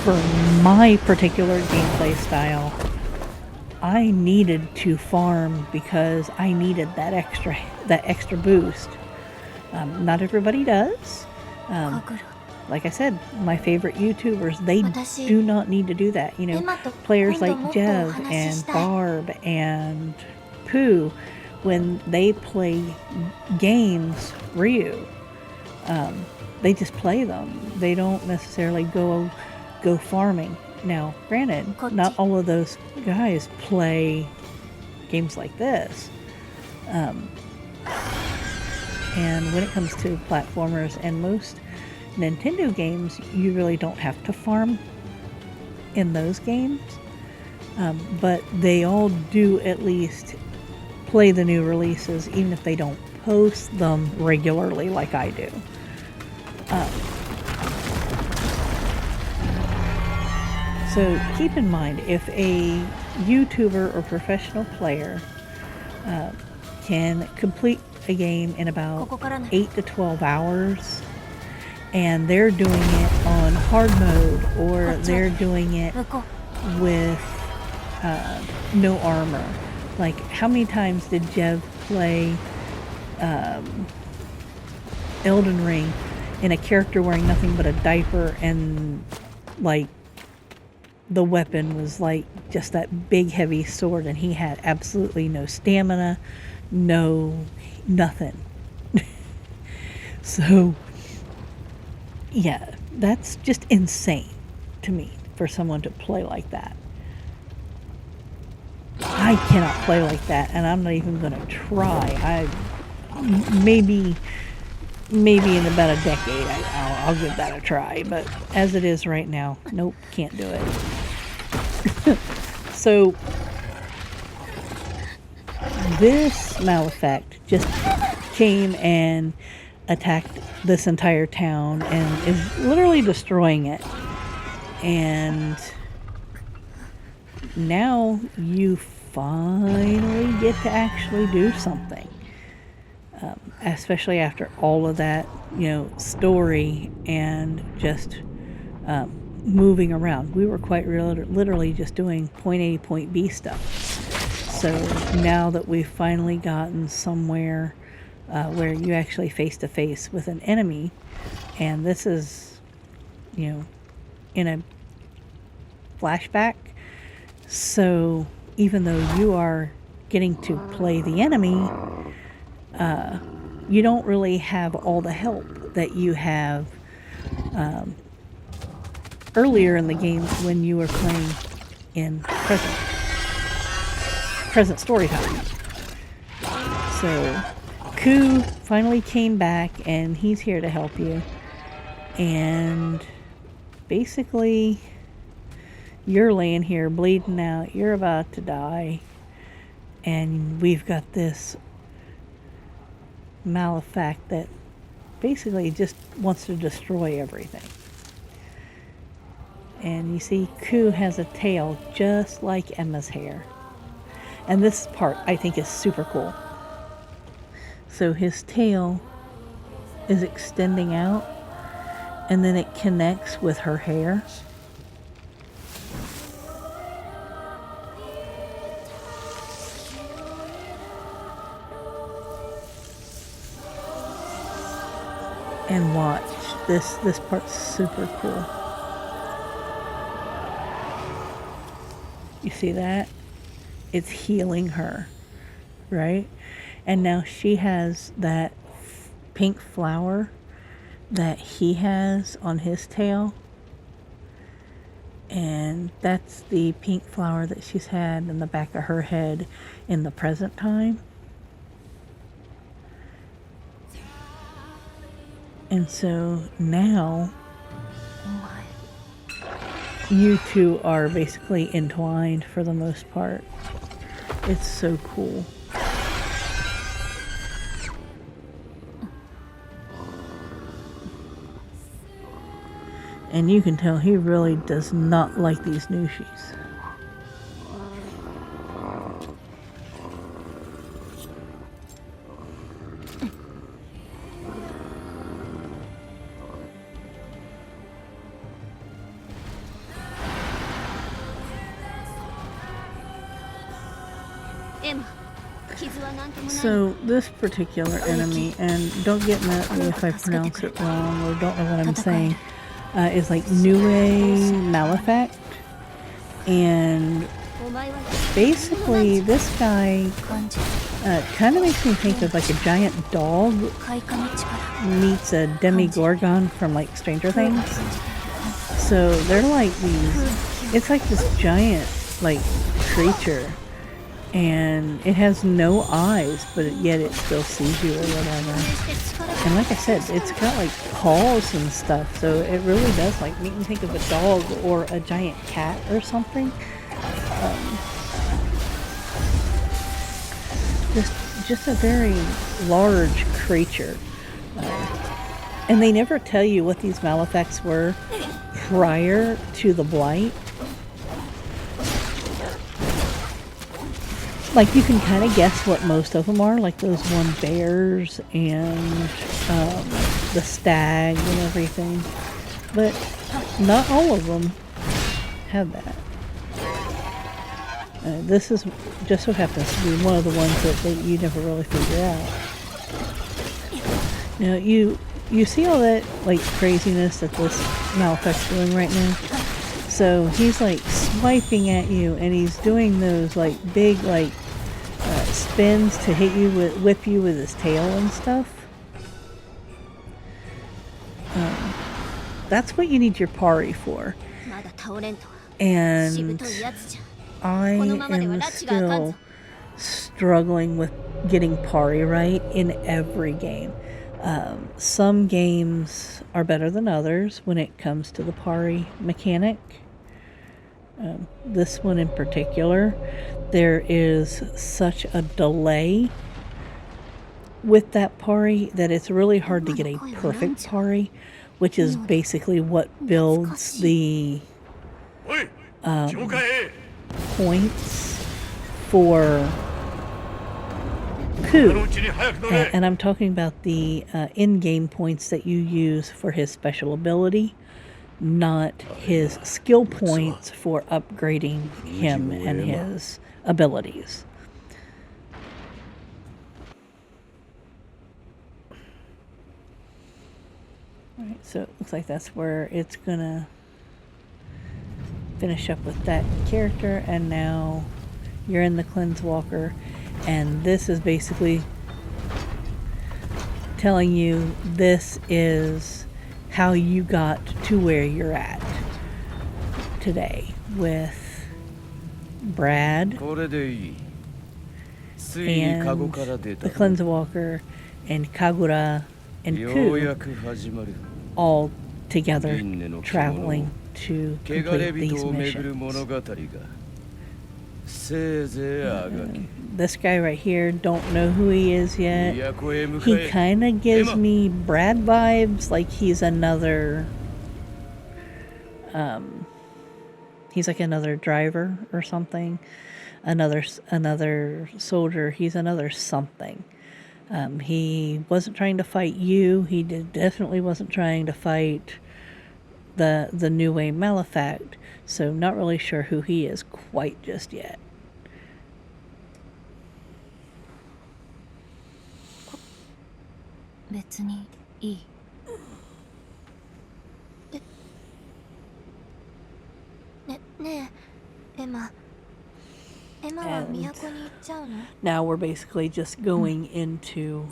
for my particular gameplay style, I needed to farm because I needed that extra boost. Not everybody does. Like I said, my favorite YouTubers, they do not need to do that. Players like Jev and Barb and Pooh, when they play games, Ryu, they just play them. They don't necessarily go farming. Now, granted, not all of those guys play games like this. And when it comes to platformers and most Nintendo games, you really don't have to farm in those games. But they all do at least play the new releases, even if they don't post them regularly like I do. So keep in mind, if a YouTuber or professional player can complete a game in about 8 to 12 hours, and they're doing it on hard mode, or they're doing it with no armor. Like, how many times did Jev play Elden Ring in a character wearing nothing but a diaper, and like the weapon was like just that big heavy sword, and he had absolutely no stamina, nothing. So yeah, that's just insane to me for someone to play like that. I cannot play like that, and I'm not even going to try. Maybe in about a decade I'll give that a try, but as it is right now, nope, can't do it. So this Malefact just came and attacked this entire town and is literally destroying it. And now you finally get to actually do something. Especially after all of that, story and just moving around. We were quite literally just doing point A, point B stuff. So now that we've finally gotten somewhere where you actually face to face with an enemy, and this is, in a flashback, so even though you are getting to play the enemy, you don't really have all the help that you have earlier in the game when you were playing in present story time. So Ku finally came back and he's here to help you, and basically you're laying here bleeding out, you're about to die, and we've got this Malefact that basically just wants to destroy everything. And you see Ku has a tail just like Emma's hair. And this part I think is super cool. So his tail is extending out and then it connects with her hair. And watch, this part's super cool. You see that? It's healing her, right? And now she has that pink flower that he has on his tail. And that's the pink flower that she's had in the back of her head in the present time. And so now you two are basically entwined for the most part. It's so cool. And you can tell he really does not like these Nushis. So this particular enemy, and don't get mad at me if I pronounce it wrong or don't know what I'm saying, is like Nue Malefact. And basically this guy kind of makes me think of like a giant dog meets a demigorgon from like Stranger Things. So they're like these, it's like this giant like creature. And it has no eyes, but yet it still sees you or whatever. And like I said, it's got like paws and stuff, so it really does like make me think of a dog or a giant cat or something. Just a very large creature. And they never tell you what these Malefacts were prior to the blight. Like, you can kind of guess what most of them are, like those one bears and the stag and everything. But not all of them have that. This is just so happens to be one of the ones that you never really figure out. Now, you see all that, like, craziness that this Malefact's doing right now? So he's like swiping at you, and he's doing those like big like spins to hit you whip you with his tail and stuff. That's what you need your pari for. And I am still struggling with getting pari right in every game. Some games are better than others when it comes to the pari mechanic. This one in particular, there is such a delay with that pari that it's really hard to get a perfect pari, which is basically what builds the points for Ku. And I'm talking about the in-game points that you use for his special ability, not his skill points for upgrading him and his abilities. Alright, so it looks like that's where it's gonna finish up with that character, and now you're in the Cleanse Walker, and this is basically telling you this is how you got to where you're at today with Brad and the Cleanse Walker and Kagura and Ku all together traveling to complete these missions. This guy right here, don't know who he is yet. He kind of gives me Brad vibes, like he's another he's like another driver or something, another soldier. He's another something. He wasn't trying to fight you. He definitely wasn't trying to fight the Nue Malefact. So not really sure who he is quite just yet. And now we're basically just going into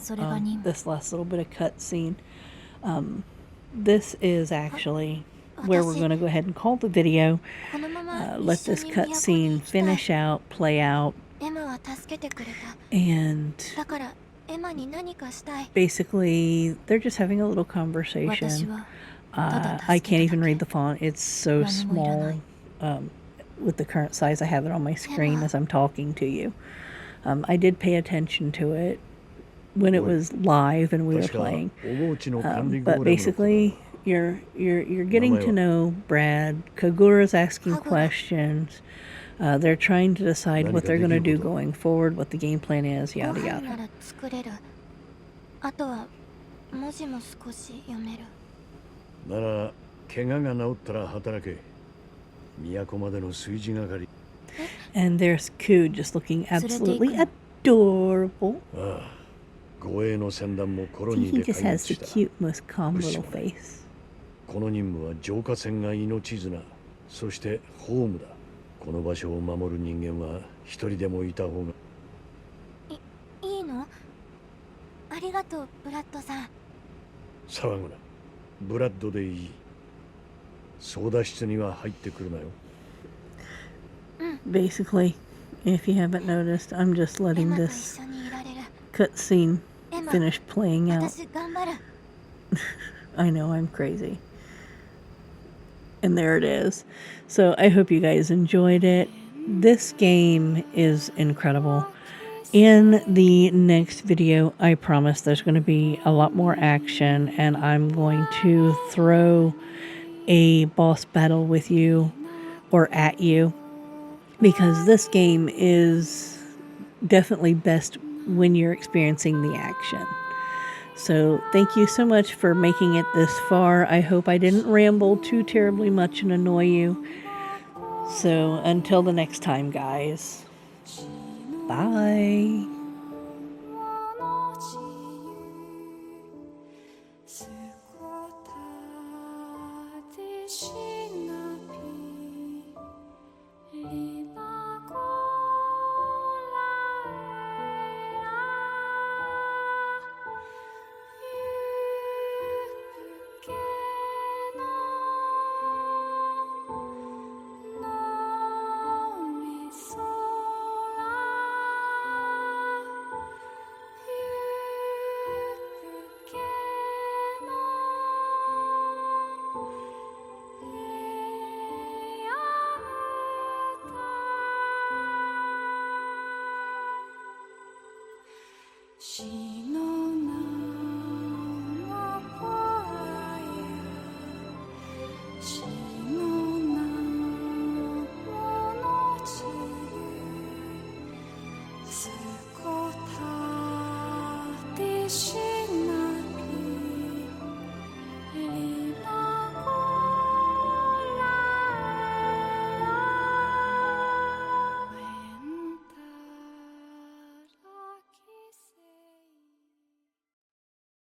this last little bit of cutscene. This is actually where we're going to go ahead and call the video. Let this cutscene finish out, play out, and basically they're just having a little conversation. I can't even read the font. It's so small. With the current size I have it on my screen as I'm talking to you. I did pay attention to it when it was live and we were playing. But basically you're getting to know Brad. Kagura's asking questions. They're trying to decide what they're going to do going forward, what the game plan is, yada yada. And there's Ku just looking absolutely adorable. He just has the cute, most calm little face. Basically, if you haven't noticed, I'm just letting this cutscene finish playing out. I know, I'm crazy. And there it is. So I hope you guys enjoyed it. This game is incredible. In the next video, I promise there's going to be a lot more action, and I'm going to throw a boss battle with you or at you, because this game is definitely best when you're experiencing the action. So thank you so much for making it this far. I hope I didn't ramble too terribly much and annoy you. So until the next time, guys. Bye.